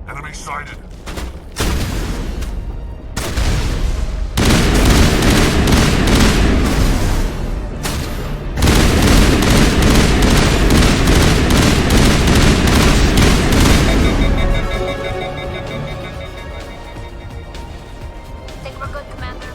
Enemy sighted. Think we're good, Commander.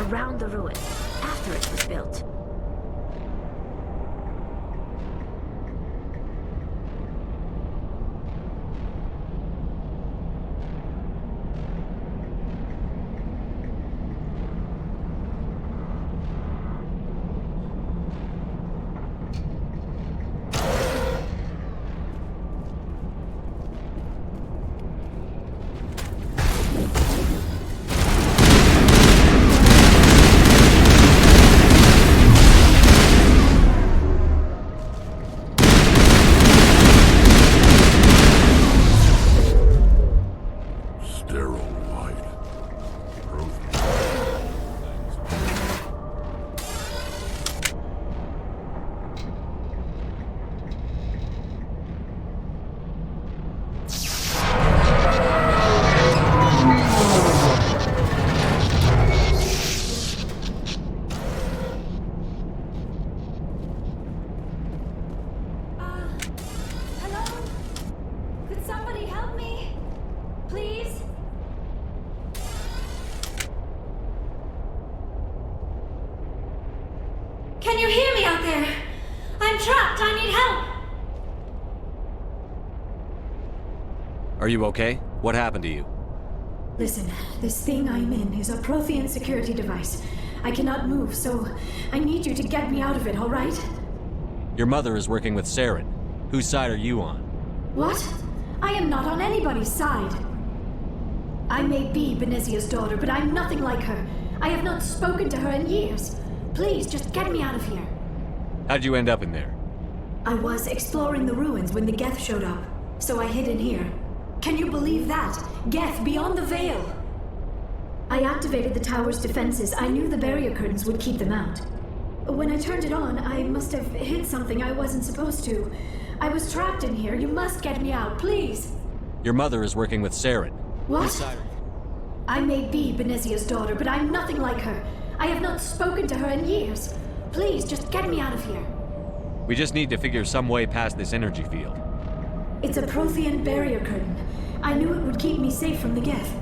around the ruin, after it was built. Can you hear me out there? I'm trapped. I need help. Are you okay? What happened to you? Listen, this thing I'm in is a Prothean security device. I cannot move, so I need you to get me out of it, all right? Your mother is working with Saren. Whose side are you on? What? I am not on anybody's side. I may be Benezia's daughter, but I'm nothing like her. I have not spoken to her in years. Please, just get me out of here. How'd you end up in there? I was exploring the ruins when the Geth showed up, so I hid in here. Can you believe that? Geth beyond the veil! I activated the tower's defenses. I knew the barrier curtains would keep them out. When I turned it on, I must have hit something I wasn't supposed to. I was trapped in here. You must get me out, please! Your mother is working with Saren. What? Whose side? I may be Benezia's daughter, but I'm nothing like her. I have not spoken to her in years. Please, just get me out of here. We just need to figure some way past this energy field. It's a Prothean barrier curtain. I knew it would keep me safe from the Geth.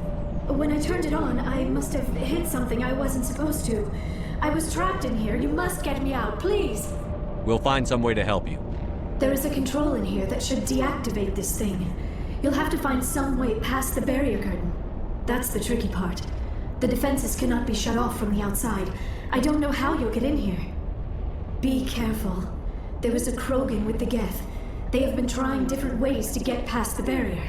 When I turned it on, I must have hit something I wasn't supposed to. I was trapped in here. You must get me out, please. We'll find some way to help you. There is a control in here that should deactivate this thing. You'll have to find some way past the barrier curtain. That's the tricky part. The defenses cannot be shut off from the outside. I don't know how you'll get in here. Be careful. There is a Krogan with the Geth. They have been trying different ways to get past the barrier.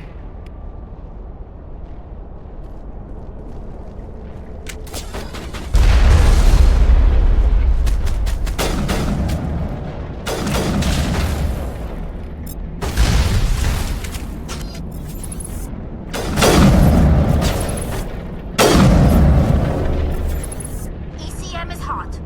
ECM is hot.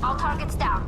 All targets down.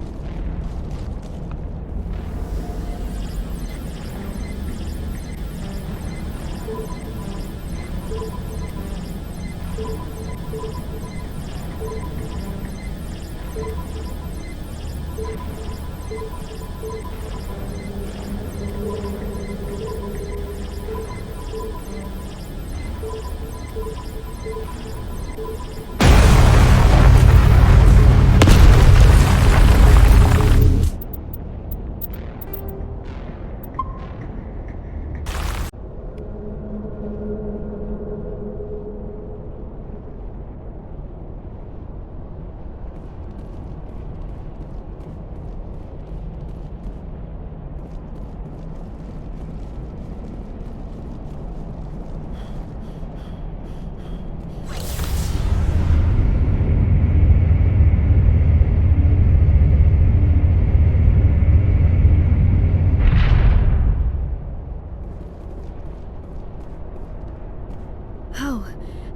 Oh,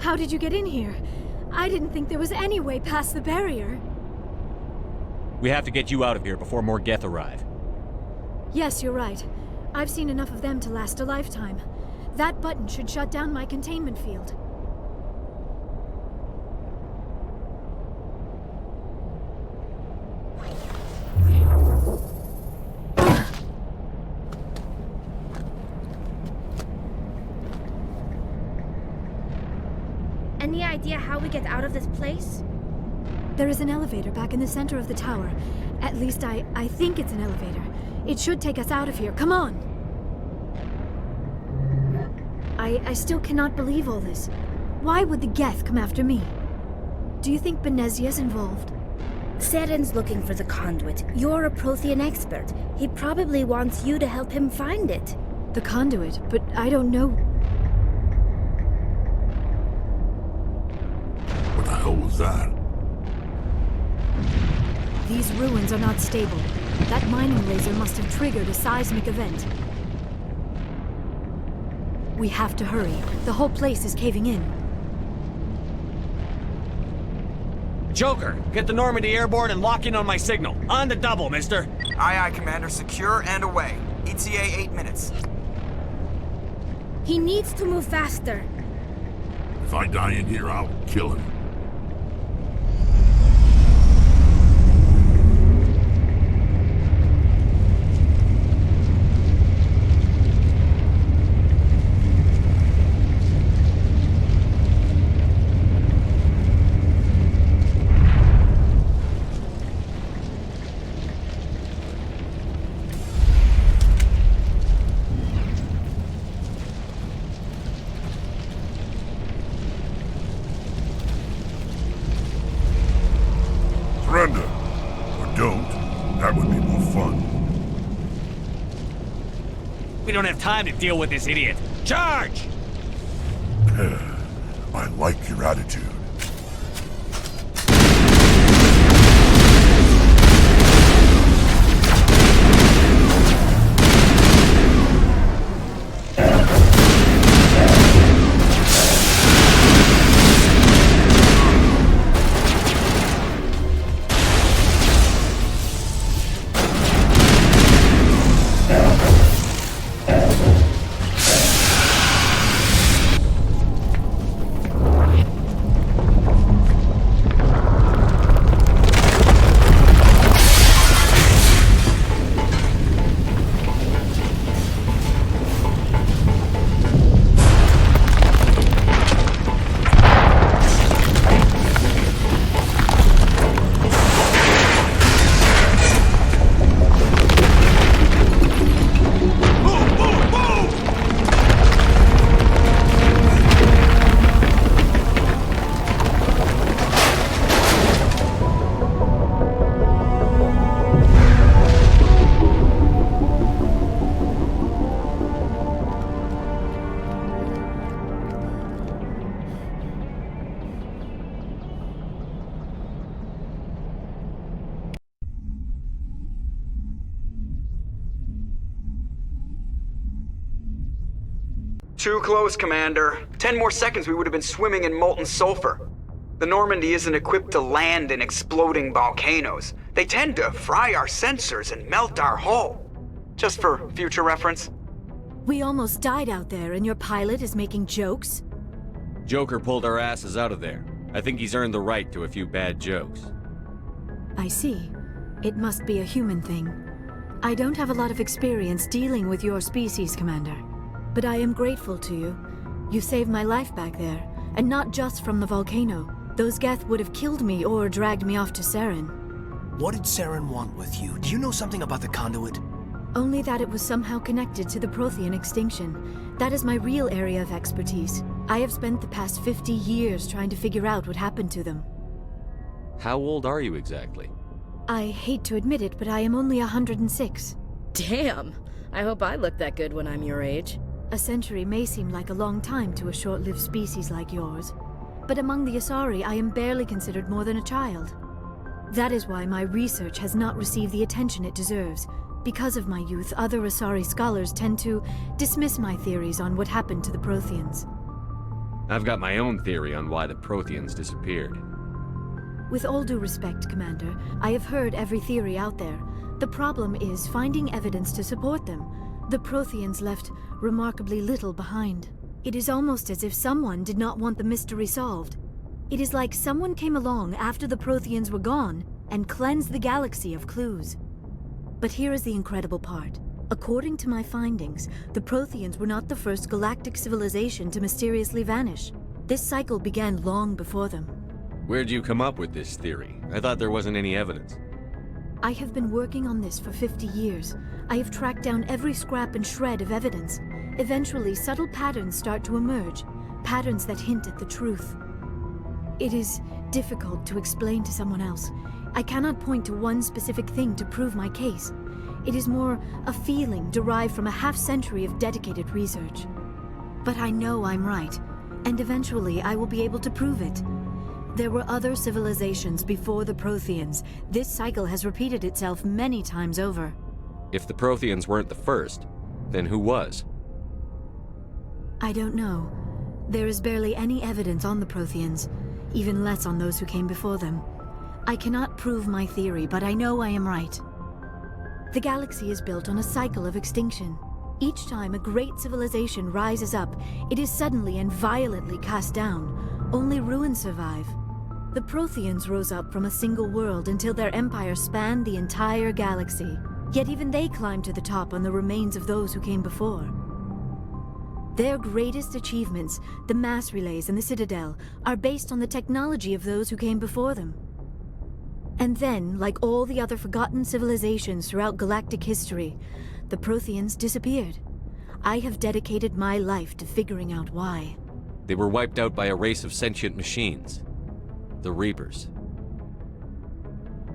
how did you get in here? I didn't think there was any way past the barrier. We have to get you out of here before more Geth arrive. Yes, you're right. I've seen enough of them to last a lifetime. That button should shut down my containment field. Any idea how we get out of this place? There is an elevator back in the center of the tower. At least I think it's an elevator. It should take us out of here. Come on! I still cannot believe all this. Why would the Geth come after me? Do you think Benezia's involved? Seren's looking for the conduit. You're a Prothean expert. He probably wants you to help him find it. The conduit, but I don't know. What the hell was that? These ruins are not stable. That mining laser must have triggered a seismic event. We have to hurry. The whole place is caving in. Joker, get the Normandy airborne and lock in on my signal. On the double, mister. Aye, aye, Commander. Secure and away. ETA 8 minutes. He needs to move faster. If I die in here, I'll kill him. Surrender. Or don't. That would be more fun. We don't have time to deal with this idiot. Charge! I like your attitude. Too close, Commander. 10 more seconds we would have been swimming in molten sulfur. The Normandy isn't equipped to land in exploding volcanoes. They tend to fry our sensors and melt our hull. Just for future reference. We almost died out there, and your pilot is making jokes? Joker pulled our asses out of there. I think he's earned the right to a few bad jokes. I see. It must be a human thing. I don't have a lot of experience dealing with your species, Commander. But I am grateful to you. You saved my life back there, and not just from the volcano. Those Geth would have killed me or dragged me off to Saren. What did Saren want with you? Do you know something about the conduit? Only that it was somehow connected to the Prothean extinction. That is my real area of expertise. I have spent the past 50 years trying to figure out what happened to them. How old are you exactly? I hate to admit it, but I am only 106. Damn! I hope I look that good when I'm your age. A century may seem like a long time to a short-lived species like yours, but among the Asari, I am barely considered more than a child. That is why my research has not received the attention it deserves. Because of my youth, other Asari scholars tend to dismiss my theories on what happened to the Protheans. I've got my own theory on why the Protheans disappeared. With all due respect, Commander, I have heard every theory out there. The problem is finding evidence to support them. The Protheans left remarkably little behind. It is almost as if someone did not want the mystery solved. It is like someone came along after the Protheans were gone and cleansed the galaxy of clues. But here is the incredible part. According to my findings, the Protheans were not the first galactic civilization to mysteriously vanish. This cycle began long before them. Where'd you come up with this theory? I thought there wasn't any evidence. I have been working on this for 50 years. I have tracked down every scrap and shred of evidence. Eventually, subtle patterns start to emerge, patterns that hint at the truth. It is difficult to explain to someone else. I cannot point to one specific thing to prove my case. It is more a feeling derived from a half-century of dedicated research. But I know I'm right, and eventually I will be able to prove it. There were other civilizations before the Protheans. This cycle has repeated itself many times over. If the Protheans weren't the first, then who was? I don't know. There is barely any evidence on the Protheans, even less on those who came before them. I cannot prove my theory, but I know I am right. The galaxy is built on a cycle of extinction. Each time a great civilization rises up, it is suddenly and violently cast down. Only ruins survive. The Protheans rose up from a single world until their empire spanned the entire galaxy. Yet even they climbed to the top on the remains of those who came before. Their greatest achievements, the mass relays and the Citadel, are based on the technology of those who came before them. And then, like all the other forgotten civilizations throughout galactic history, the Protheans disappeared. I have dedicated my life to figuring out why. They were wiped out by a race of sentient machines. The Reapers.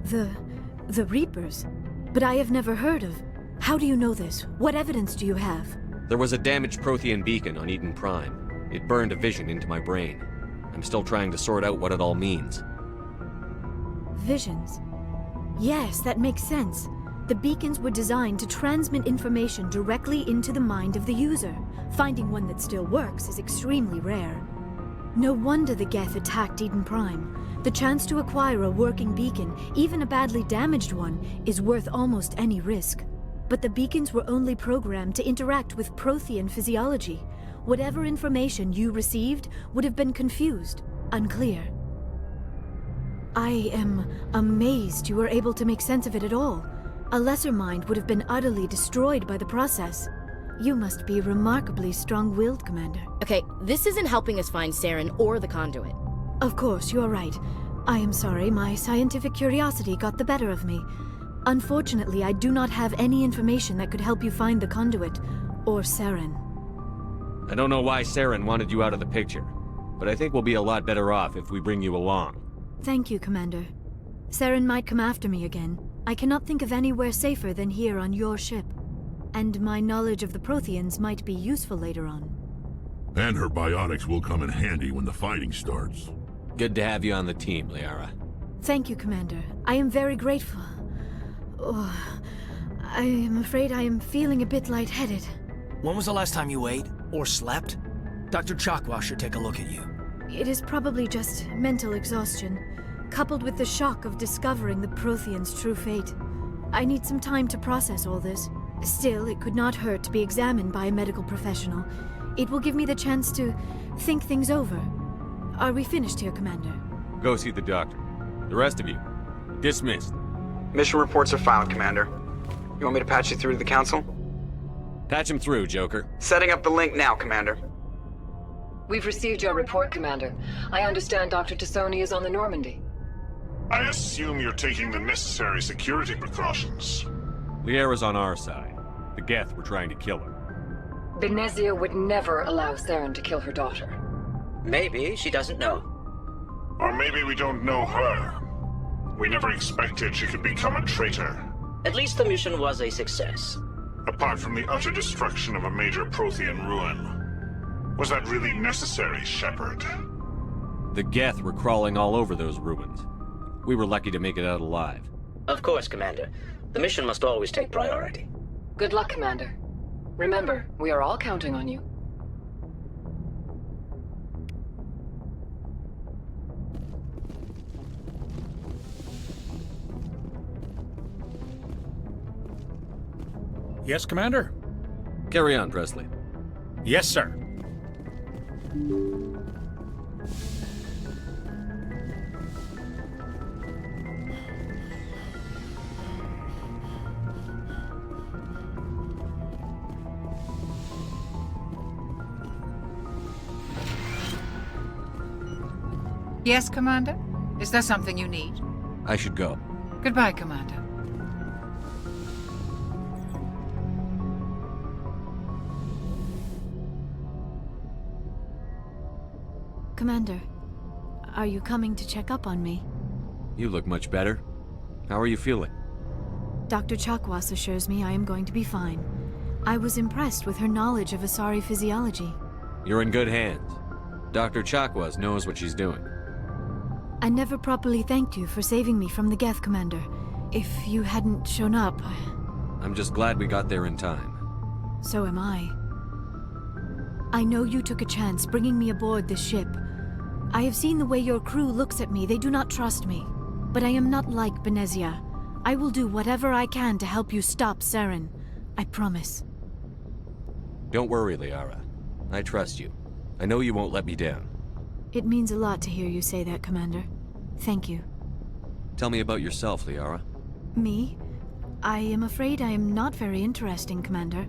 The Reapers? But I have never heard of. How do you know this? What evidence do you have? There was a damaged Prothean beacon on Eden Prime. It burned a vision into my brain. I'm still trying to sort out what it all means. Visions. Yes, that makes sense. The beacons were designed to transmit information directly into the mind of the user. Finding one that still works is extremely rare. No wonder the Geth attacked Eden Prime. The chance to acquire a working beacon, even a badly damaged one, is worth almost any risk. But the beacons were only programmed to interact with Prothean physiology. Whatever information you received would have been confused, unclear. I am amazed you were able to make sense of it at all. A lesser mind would have been utterly destroyed by the process. You must be remarkably strong-willed, Commander. Okay, this isn't helping us find Saren or the conduit. Of course, you are right. I am sorry, my scientific curiosity got the better of me. Unfortunately, I do not have any information that could help you find the conduit, or Saren. I don't know why Saren wanted you out of the picture, but I think we'll be a lot better off if we bring you along. Thank you, Commander. Saren might come after me again. I cannot think of anywhere safer than here on your ship. And my knowledge of the Protheans might be useful later on. And her biotics will come in handy when the fighting starts. Good to have you on the team, Liara. Thank you, Commander. I am very grateful. Oh, I am afraid I am feeling a bit lightheaded. When was the last time you ate? Or slept? Dr. Chakwa should take a look at you. It is probably just mental exhaustion, coupled with the shock of discovering the Protheans' true fate. I need some time to process all this. Still, it could not hurt to be examined by a medical professional. It will give me the chance to think things over. Are we finished here, Commander? Go see the doctor. The rest of you, dismissed. Mission reports are filed, Commander. You want me to patch you through to the Council? Patch him through, Joker. Setting up the link now, Commander. We've received your report, Commander. I understand Dr. Tassoni is on the Normandy. I assume you're taking the necessary security precautions. Liara's on our side. The Geth were trying to kill her. Benezia would never allow Saren to kill her daughter. Maybe she doesn't know. Or maybe we don't know her. We never expected she could become a traitor. At least the mission was a success. Apart from the utter destruction of a major Prothean ruin. Was that really necessary, Shepard? The Geth were crawling all over those ruins. We were lucky to make it out alive. Of course, Commander. The mission must always take priority. Good luck, Commander. Remember, we are all counting on you. Yes, Commander? Carry on, Presley. Yes, sir. Yes, Commander? Is there something you need? I should go. Goodbye, Commander. Commander, are you coming to check up on me? You look much better. How are you feeling? Dr. Chakwas assures me I am going to be fine. I was impressed with her knowledge of Asari physiology. You're in good hands. Dr. Chakwas knows what she's doing. I never properly thanked you for saving me from the Geth, Commander. If you hadn't shown up... I'm just glad we got there in time. So am I. I know you took a chance bringing me aboard this ship. I have seen the way your crew looks at me. They do not trust me. But I am not like Benezia. I will do whatever I can to help you stop Saren. I promise. Don't worry, Liara. I trust you. I know you won't let me down. It means a lot to hear you say that, Commander. Thank you. Tell me about yourself, Liara. Me? I am afraid I am not very interesting, Commander.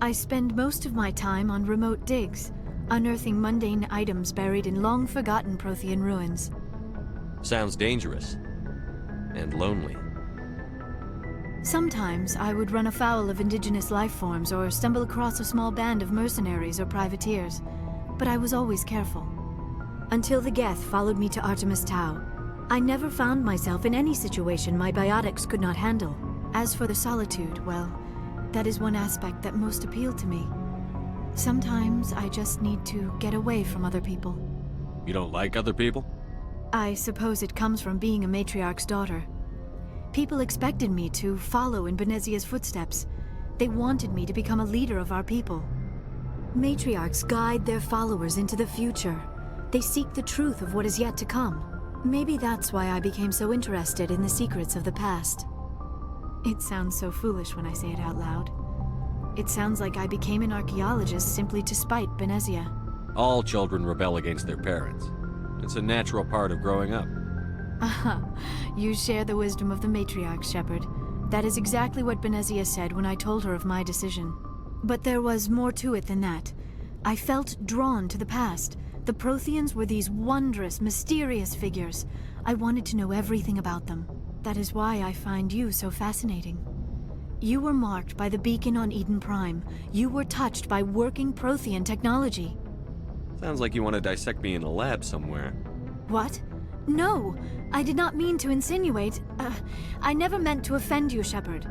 I spend most of my time on remote digs, unearthing mundane items buried in long-forgotten Prothean ruins. Sounds dangerous. And lonely. Sometimes I would run afoul of indigenous life forms or stumble across a small band of mercenaries or privateers, but I was always careful. Until the Geth followed me to Artemis Tau, I never found myself in any situation my biotics could not handle. As for the solitude, well, that is one aspect that most appealed to me. Sometimes I just need to get away from other people. You don't like other people? I suppose it comes from being a Matriarch's daughter. People expected me to follow in Benezia's footsteps. They wanted me to become a leader of our people. Matriarchs guide their followers into the future. They seek the truth of what is yet to come. Maybe that's why I became so interested in the secrets of the past. It sounds so foolish when I say it out loud. It sounds like I became an archaeologist simply to spite Benezia. All children rebel against their parents. It's a natural part of growing up. Aha, you share the wisdom of the Matriarch, Shepard. That is exactly what Benezia said when I told her of my decision. But there was more to it than that. I felt drawn to the past. The Protheans were these wondrous, mysterious figures. I wanted to know everything about them. That is why I find you so fascinating. You were marked by the beacon on Eden Prime. You were touched by working Prothean technology. Sounds like you want to dissect me in a lab somewhere. What? No! I did not mean to insinuate. I never meant to offend you, Shepard.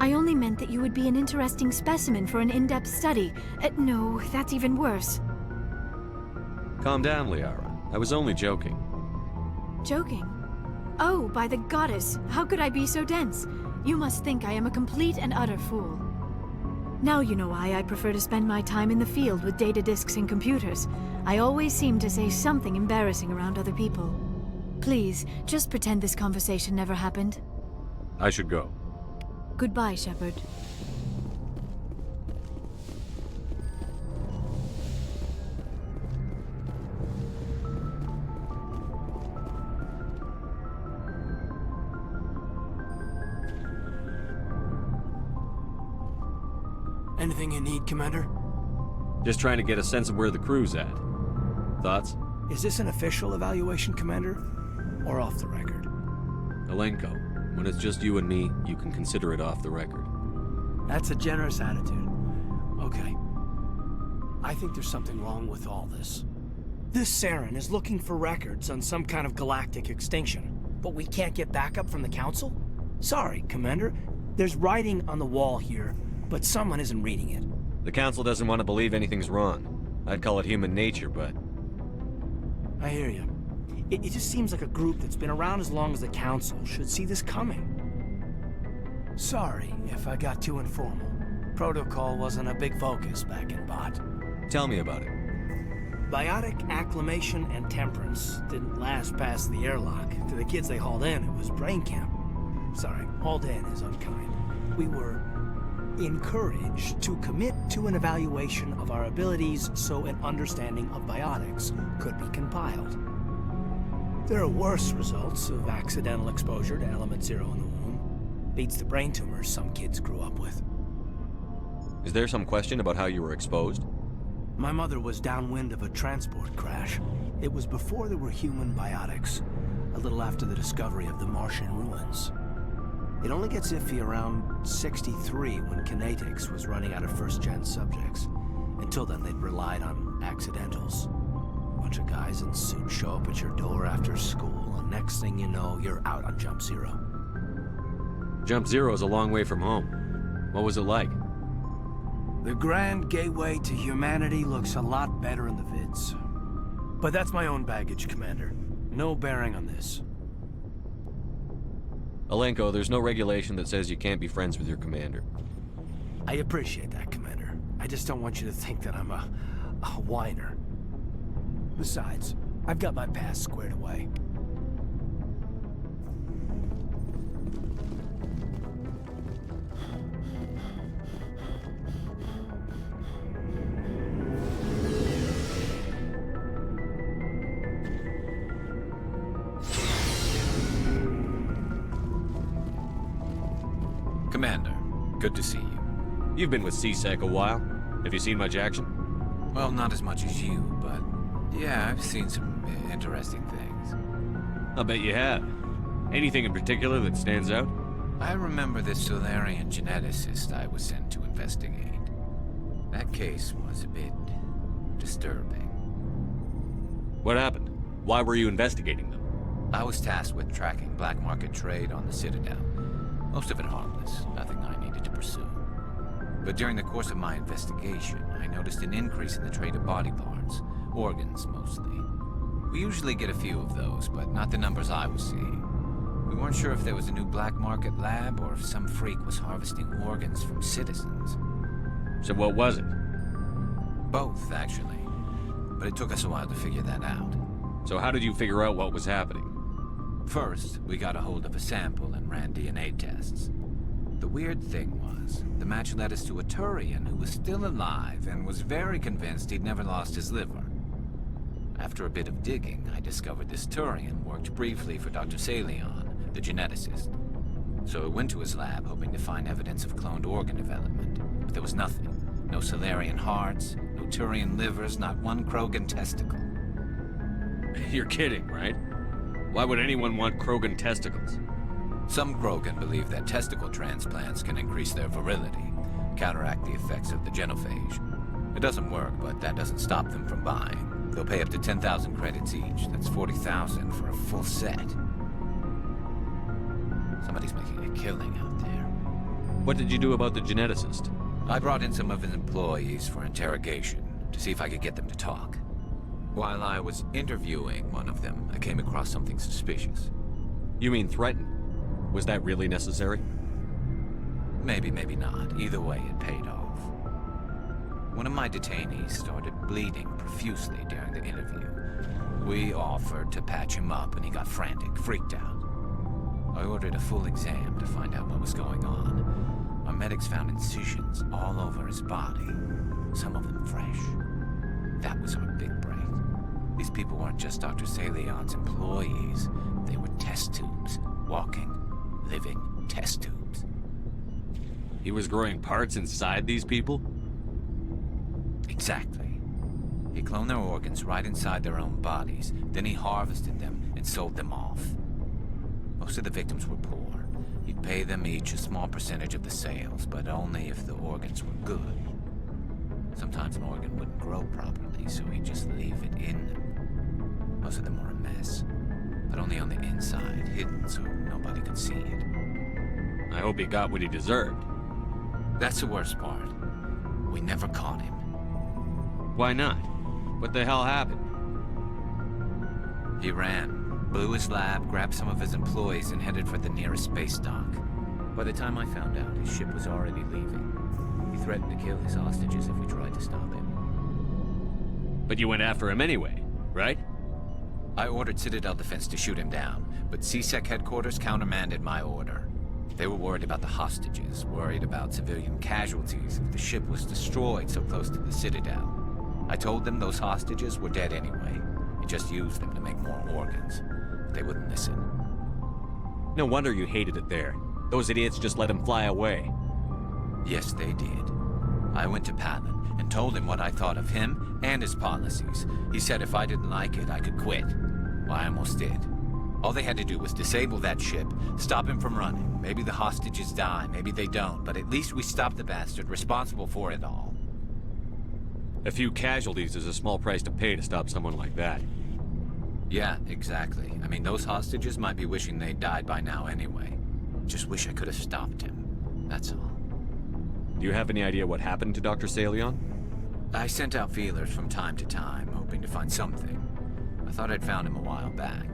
I only meant that you would be an interesting specimen for an in-depth study. No, that's even worse. Calm down, Liara. I was only joking. Joking? Oh, by the goddess, how could I be so dense? You must think I am a complete and utter fool. Now you know why I prefer to spend my time in the field with data disks and computers. I always seem to say something embarrassing around other people. Please, just pretend this conversation never happened. I should go. Goodbye, Shepard. Anything you need, Commander? Just trying to get a sense of where the crew's at. Thoughts? Is this an official evaluation, Commander? Or off the record? Alenko, when it's just you and me, you can consider it off the record. That's a generous attitude. Okay. I think there's something wrong with all this. This Saren is looking for records on some kind of galactic extinction, but we can't get backup from the Council? Sorry, Commander. There's writing on the wall here, but someone isn't reading it. The Council doesn't want to believe anything's wrong. I'd call it human nature, but... I hear you. It just seems like a group that's been around as long as the Council should see this coming. Sorry if I got too informal. Protocol wasn't a big focus back in Bot. Tell me about it. Biotic acclimation and temperance didn't last past the airlock. To the kids they hauled in, it was brain camp. Sorry, hauled in is unkind. We were encouraged to commit to an evaluation of our abilities so an understanding of biotics could be compiled. There are worse results of accidental exposure to Element Zero in the womb. Beats the brain tumors some kids grew up with. Is there some question about how you were exposed? My mother was downwind of a transport crash. It was before there were human biotics, a little after the discovery of the Martian ruins. It only gets iffy around 63 when Kinetics was running out of first-gen subjects. Until then, they'd relied on accidentals. A bunch of guys in suits show up at your door after school, and next thing you know, you're out on Jump Zero. Jump Zero's a long way from home. What was it like? The grand gateway to humanity looks a lot better in the vids. But that's my own baggage, Commander. No bearing on this. Alenko, there's no regulation that says you can't be friends with your commander. I appreciate that, Commander. I just don't want you to think that I'm a whiner. Besides, I've got my past squared away. Commander, good to see you. You've been with CSEC a while. Have you seen much action? Well, not as much as you, but yeah, I've seen some interesting things. I'll bet you have. Anything in particular that stands out? I remember this Solarian geneticist I was sent to investigate. That case was a bit disturbing. What happened? Why were you investigating them? I was tasked with tracking black market trade on the Citadel. Most of it harmless, nothing I needed to pursue. But during the course of my investigation, I noticed an increase in the trade of body parts, organs mostly. We usually get a few of those, but not the numbers I was seeing. We weren't sure if there was a new black market lab or if some freak was harvesting organs from citizens. So what was it? Both, actually. But it took us a while to figure that out. So how did you figure out what was happening? First, we got a hold of a sample and ran DNA tests. The weird thing was, the match led us to a Turian who was still alive and was very convinced he'd never lost his liver. After a bit of digging, I discovered this Turian worked briefly for Dr. Salion, the geneticist. So I went to his lab hoping to find evidence of cloned organ development, but there was nothing. No Solarian hearts, no Turian livers, not one Krogan testicle. You're kidding, right? Why would anyone want Krogan testicles? Some Krogan believe that testicle transplants can increase their virility, counteract the effects of the genophage. It doesn't work, but that doesn't stop them from buying. They'll pay up to 10,000 credits each. That's 40,000 for a full set. Somebody's making a killing out there. What did you do about the geneticist? I brought in some of his employees for interrogation, to see if I could get them to talk. While I was interviewing one of them, I came across something suspicious. You mean threaten? Was that really necessary? Maybe, maybe not. Either way, it paid off. One of my detainees started bleeding profusely during the interview. We offered to patch him up, and he got frantic, freaked out. I ordered a full exam to find out what was going on. Our medics found incisions all over his body, some of them fresh. That was our big break. These people weren't just Dr. Salion's employees. They were test tubes. Walking, living test tubes. He was growing parts inside these people? Exactly. He cloned their organs right inside their own bodies. Then he harvested them and sold them off. Most of the victims were poor. He'd pay them each a small percentage of the sales, but only if the organs were good. Sometimes an organ wouldn't grow properly, so he'd just leave it in them. Most of them were a mess, but only on the inside, hidden so nobody could see it. I hope he got what he deserved. That's the worst part. We never caught him. Why not? What the hell happened? He ran, blew his lab, grabbed some of his employees, and headed for the nearest space dock. By the time I found out, his ship was already leaving. He threatened to kill his hostages if we tried to stop him. But you went after him anyway, right? I ordered Citadel Defense to shoot him down, but CSEC headquarters countermanded my order. They were worried about the hostages, worried about civilian casualties if the ship was destroyed so close to the Citadel. I told them those hostages were dead anyway. We just used them to make more organs. But they wouldn't listen. No wonder you hated it there. Those idiots just let him fly away. Yes, they did. I went to Palin and told him what I thought of him and his policies. He said if I didn't like it, I could quit. Well, I almost did. All they had to do was disable that ship, stop him from running. Maybe the hostages die, maybe they don't, but at least we stopped the bastard responsible for it all. A few casualties is a small price to pay to stop someone like that. Yeah, exactly. I mean, those hostages might be wishing they'd died by now anyway. Just wish I could have stopped him. That's all. Do you have any idea what happened to Dr. Salion? I sent out feelers from time to time, hoping to find something. I thought I'd found him a while back.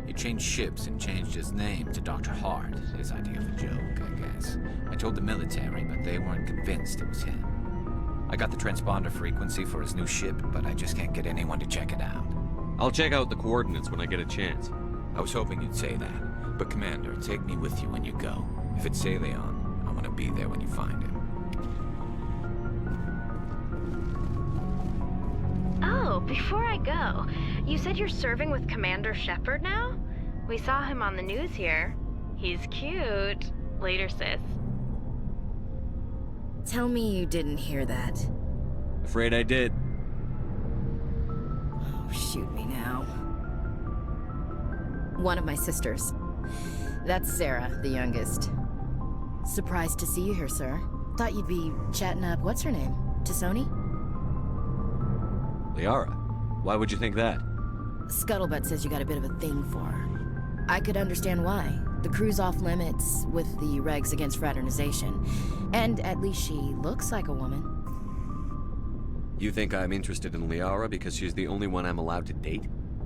He changed ships and changed his name to Dr. Hart, his idea of a joke, I guess. I told the military, but they weren't convinced it was him. I got the transponder frequency for his new ship, but I just can't get anyone to check it out. I'll check out the coordinates when I get a chance. I was hoping you'd say that, but Commander, take me with you when you go. If it's Salion, I want to be there when you find him. Oh, before I go, you said you're serving with Commander Shepard now? We saw him on the news here. He's cute. Later, sis. Tell me you didn't hear that. Afraid I did. Oh, shoot me now. One of my sisters. That's Sarah, the youngest. Surprised to see you here, sir. Thought you'd be chatting up, what's her name? T'Soni? Liara? Why would you think that? Scuttlebutt says you got a bit of a thing for her. I could understand why. The crew's off limits with the regs against fraternization. And at least she looks like a woman. You think I'm interested in Liara because she's the only one I'm allowed to date?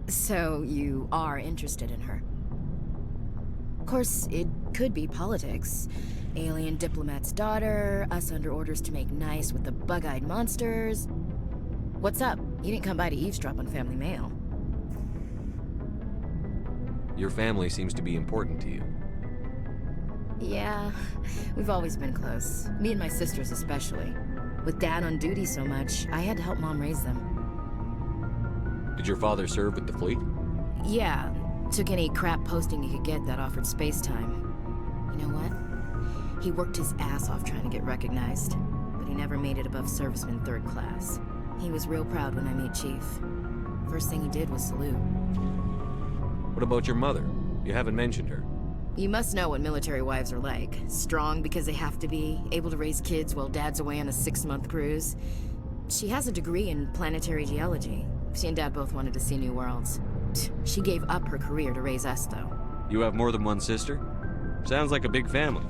So you are interested in her? Of course, it could be politics. Alien diplomat's daughter, us under orders to make nice with the bug-eyed monsters. What's up? You didn't come by to eavesdrop on family mail. Your family seems to be important to you. Yeah, we've always been close. Me and my sisters especially. With Dad on duty so much, I had to help Mom raise them. Did your father serve with the fleet? Yeah, took any crap posting he could get that offered space time. You know what? He worked his ass off trying to get recognized, but he never made it above serviceman 3rd class. He was real proud when I made Chief. First thing he did was salute. What about your mother? You haven't mentioned her. You must know what military wives are like. Strong because they have to be, able to raise kids while Dad's away on a 6-month cruise. She has a degree in planetary geology. She and Dad both wanted to see new worlds. She gave up her career to raise us, though. You have more than one sister? Sounds like a big family.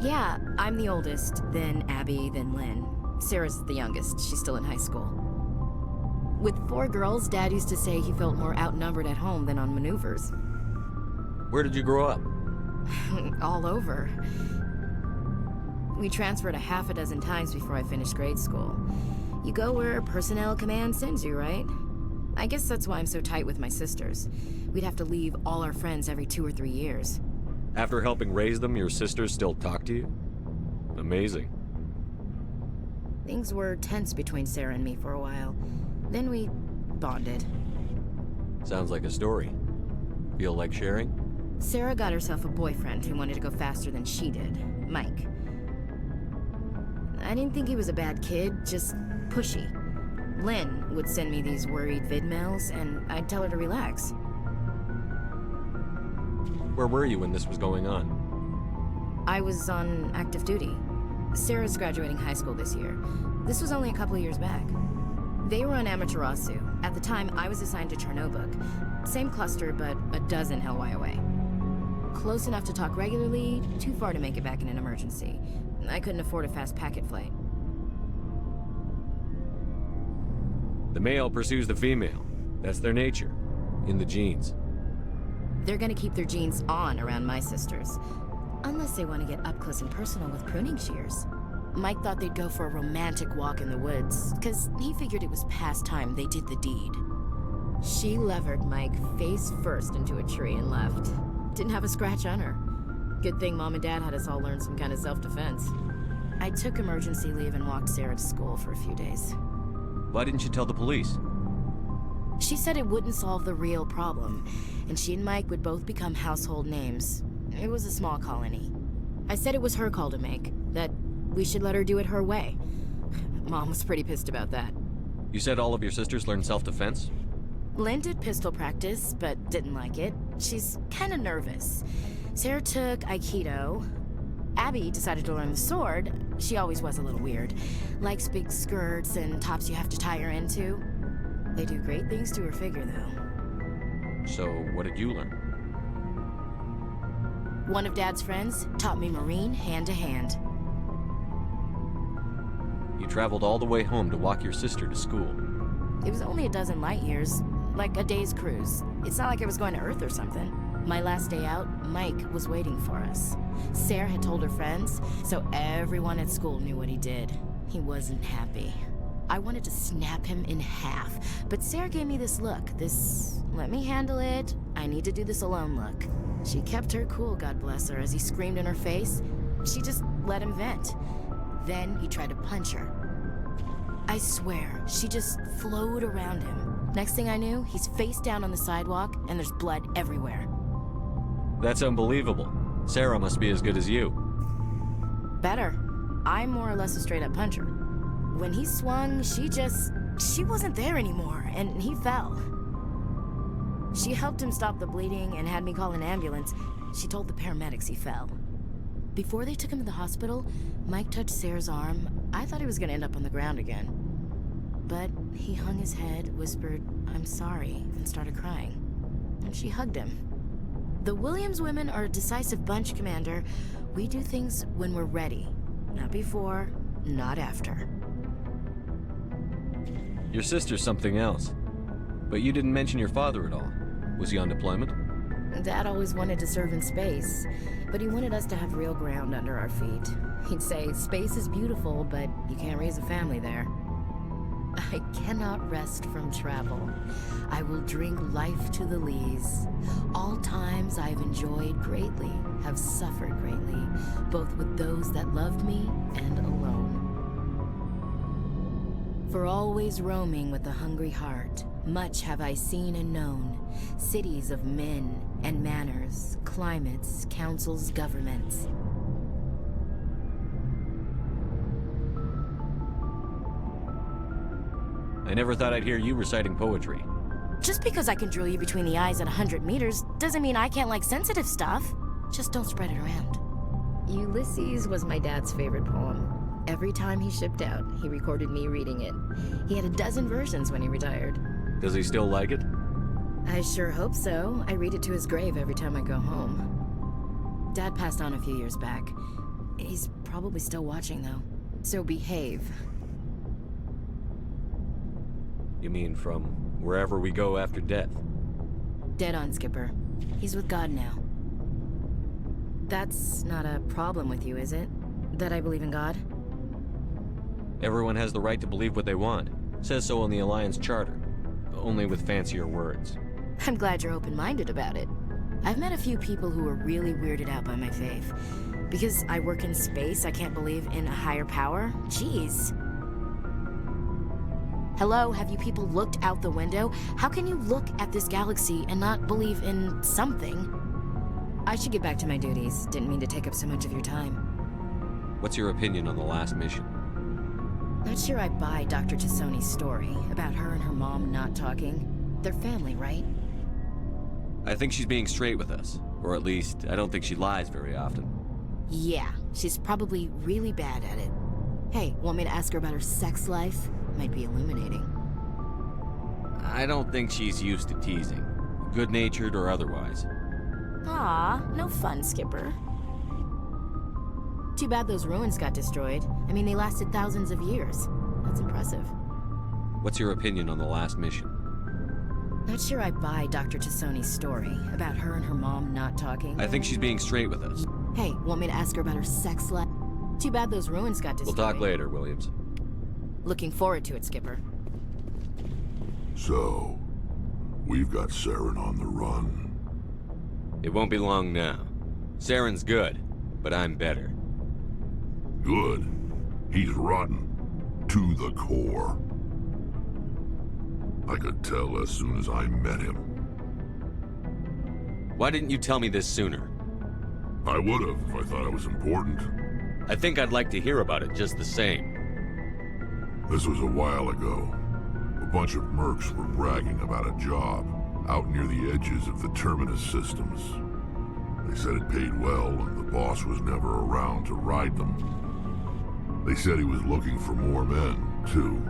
Yeah, I'm the oldest, then Abby, then Lynn. Sarah's the youngest. She's still in high school. With 4 girls, Dad used to say he felt more outnumbered at home than on maneuvers. Where did you grow up? All over. We transferred a half a dozen times before I finished grade school. You go where personnel command sends you, right? I guess that's why I'm so tight with my sisters. We'd have to leave all our friends every 2 or 3 years. After helping raise them, your sisters still talk to you? Amazing. Things were tense between Sarah and me for a while. Then we bonded. Sounds like a story. Feel like sharing? Sarah got herself a boyfriend who wanted to go faster than she did, Mike. I didn't think he was a bad kid, just pushy. Lynn would send me these worried vidmails, and I'd tell her to relax. Where were you when this was going on? I was on active duty. Sarah's graduating high school this year. This was only a couple of years back. They were on Amaterasu. At the time, I was assigned to Chernobog. Same cluster, but a dozen LY away. Close enough to talk regularly, too far to make it back in an emergency. I couldn't afford a fast packet flight. The male pursues the female. That's their nature. In the genes. They're gonna keep their genes on around my sisters. Unless they want to get up close and personal with pruning shears. Mike thought they'd go for a romantic walk in the woods, because he figured it was past time they did the deed. She levered Mike face first into a tree and left. Didn't have a scratch on her. Good thing Mom and Dad had us all learn some kind of self-defense. I took emergency leave and walked Sarah to school for a few days. Why didn't you tell the police? She said it wouldn't solve the real problem, and she and Mike would both become household names. It was a small colony. I said it was her call to make, that we should let her do it her way. Mom was pretty pissed about that. You said all of your sisters learned self-defense? Lynn did pistol practice, but didn't like it. She's kind of nervous. Sarah took Aikido. Abby decided to learn the sword. She always was a little weird. Likes big skirts and tops you have to tie her into. They do great things to her figure, though. So, what did you learn? One of Dad's friends taught me Marine hand to hand. You traveled all the way home to walk your sister to school. It was only a dozen light years, like a day's cruise. It's not like I was going to Earth or something. My last day out, Mike was waiting for us. Sarah had told her friends, so everyone at school knew what he did. He wasn't happy. I wanted to snap him in half, but Sarah gave me this look, this let me handle it, I need to do this alone look. She kept her cool, God bless her, as he screamed in her face. She just let him vent. Then he tried to punch her. I swear, she just flowed around him. Next thing I knew, he's face down on the sidewalk, and there's blood everywhere. That's unbelievable. Sarah must be as good as you. Better. I'm more or less a straight-up puncher. When he swung, she wasn't there anymore, and he fell. She helped him stop the bleeding and had me call an ambulance. She told the paramedics he fell. Before they took him to the hospital, Mike touched Sarah's arm. I thought he was gonna end up on the ground again. But he hung his head, whispered, "I'm sorry," and started crying. And she hugged him. The Williams women are a decisive bunch, Commander. We do things when we're ready. Not before, not after. Your sister's something else. But you didn't mention your father at all. Was he on deployment? Dad always wanted to serve in space, but he wanted us to have real ground under our feet. He'd say, space is beautiful, but you can't raise a family there. I cannot rest from travel. I will drink life to the lees. All times I've enjoyed greatly, have suffered greatly, both with those that loved me and alone. For always roaming with a hungry heart, much have I seen and known, cities of men and manners, climates, councils, governments. I never thought I'd hear you reciting poetry. Just because I can drill you between the eyes at 100 meters doesn't mean I can't like sensitive stuff. Just don't spread it around. Ulysses was my dad's favorite poem. Every time he shipped out, he recorded me reading it. He had a dozen versions when he retired. Does he still like it? I sure hope so. I read it to his grave every time I go home. Dad passed on a few years back. He's probably still watching, though. So behave. You mean from wherever we go after death? Dead on, Skipper. He's with God now. That's not a problem with you, is it? That I believe in God? Everyone has the right to believe what they want. Says so in the Alliance Charter. Only with fancier words. I'm glad you're open-minded about it. I've met a few people who are really weirded out by my faith. Because I work in space, I can't believe in a higher power? Jeez. Hello, have you people looked out the window? How can you look at this galaxy and not believe in something? I should get back to my duties. Didn't mean to take up so much of your time. What's your opinion on the last mission? Not sure I buy Dr. Tassoni's story about her and her mom not talking. They're family, right? I think she's being straight with us. Or at least, I don't think she lies very often. Yeah, she's probably really bad at it. Hey, want me to ask her about her sex life? Might be illuminating. I don't think she's used to teasing. Good-natured or otherwise. Aw, no fun, Skipper. Too bad those ruins got destroyed. I mean, they lasted thousands of years. That's impressive. What's your opinion on the last mission? Not sure I buy Dr. Tassoni's story about her and her mom not talking. I think she's being straight with us. Hey, want me to ask her about her sex life? Too bad those ruins got destroyed. We'll talk later, Williams. Looking forward to it, Skipper. So, we've got Saren on the run. It won't be long now. Saren's good, but I'm better. Good? He's rotten. To the core. I could tell as soon as I met him. Why didn't you tell me this sooner? I would've if I thought it was important. I think I'd like to hear about it just the same. This was a while ago. A bunch of mercs were bragging about a job out near the edges of the Terminus systems. They said it paid well and the boss was never around to ride them. They said he was looking for more men, too.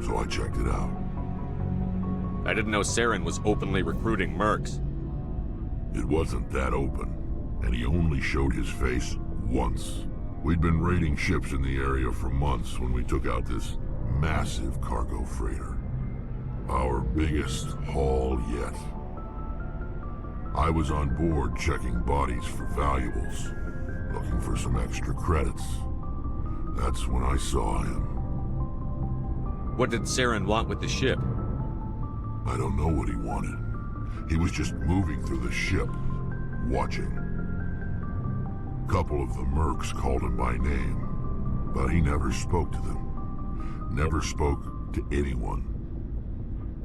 So I checked it out. I didn't know Saren was openly recruiting mercs. It wasn't that open, and he only showed his face once. We'd been raiding ships in the area for months when we took out this massive cargo freighter. Our biggest haul yet. I was on board checking bodies for valuables, looking for some extra credits. That's when I saw him. What did Saren want with the ship? I don't know what he wanted. He was just moving through the ship, watching. A couple of the mercs called him by name, but he never spoke to them. Never spoke to anyone.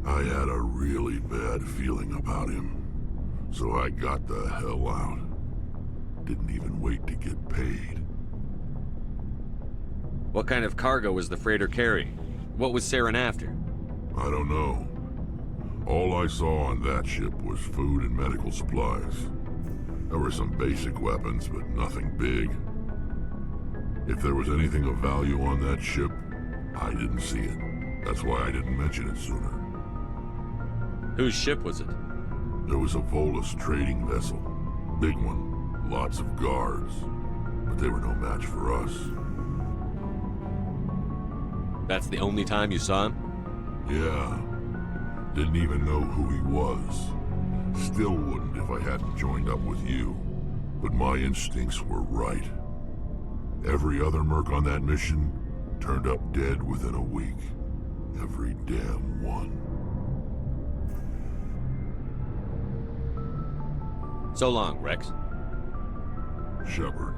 I had a really bad feeling about him, so I got the hell out. Didn't even wait to get paid. What kind of cargo was the freighter carrying? What was Saren after? I don't know. All I saw on that ship was food and medical supplies. There were some basic weapons, but nothing big. If there was anything of value on that ship, I didn't see it. That's why I didn't mention it sooner. Whose ship was it? There was a Volus trading vessel. Big one. Lots of guards. But they were no match for us. That's the only time you saw him? Yeah. Didn't even know who he was. Still wouldn't if I hadn't joined up with you. But my instincts were right. Every other merc on that mission turned up dead within a week. Every damn one. So long, Rex. Shepard.